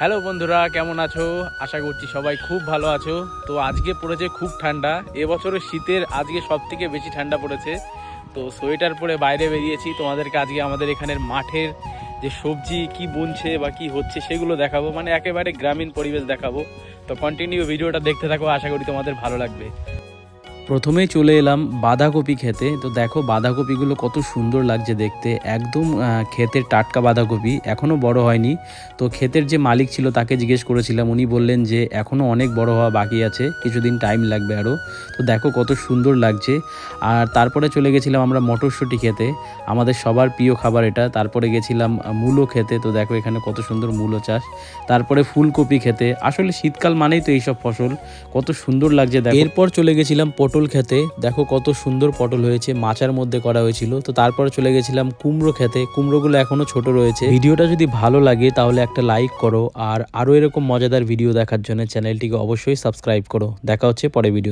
Hello বন্ধুরা, কেমন আছো? আশা করছি সবাই খুব ভালো আছো। তো আজকে পড়েছে খুব ঠান্ডা। এবছরের শীতের আজকে সব থেকে বেশি ঠান্ডা পড়েছে। তো সোয়েটার পরে বাইরে বেরিয়েছি। তোমাদেরকে আজকে আমাদের এখানের মাঠের যে সবজি কি বুনছে বা কি হচ্ছে সেগুলো দেখাবো, মানে একেবারে গ্রামীণ পরিবেশ দেখাবো। তো কন্টিনিউ ভিডিওটা দেখতে থাকো, আশা করি তোমাদের ভালো লাগবে। প্রথমেই চলে এলাম বাঁধাকপি খেতে। তো দেখো বাঁধাকপিগুলো কত সুন্দর লাগছে দেখতে, একদম ক্ষেতের টাটকা বাঁধাকপি, এখনও বড় হয়নি। তো ক্ষেতের যে মালিক ছিল তাকে জিজ্ঞেস করেছিলাম, উনি বললেন যে এখনও অনেক বড় হওয়া বাকি আছে, কিছুদিন টাইম লাগবে আরও। তো দেখো কত সুন্দর লাগছে। আর তারপরে চলে গেছিলাম আমরা মটরশুঁটি খেতে, আমাদের সবার প্রিয় খাবার এটা। তারপরে গেছিলাম মূলো খেতে। তো দেখো এখানে কত সুন্দর মূলো চাষ। তারপরে ফুলকপি খেতে, আসলে শীতকাল মানেই তো এইসব ফসল, কত সুন্দর লাগছে দেখো। এরপর চলে গেছিলাম পটল খেতে, দেখো কত সুন্দর পটল হয়েছে, মাচার মধ্যে করা হয়েছিল। তো তারপরে চলে গেছিলাম কুমড়ো খেতে, কুমড়োগুলো এখনো ছোট রয়েছে। ভিডিওটা যদি ভালো লাগে তাহলে একটা লাইক করো, আর আরও এরকম মজাদার ভিডিও দেখার জন্য চ্যানেলটিকে অবশ্যই সাবস্ক্রাইব করো। দেখা হচ্ছে পরে ভিডিও।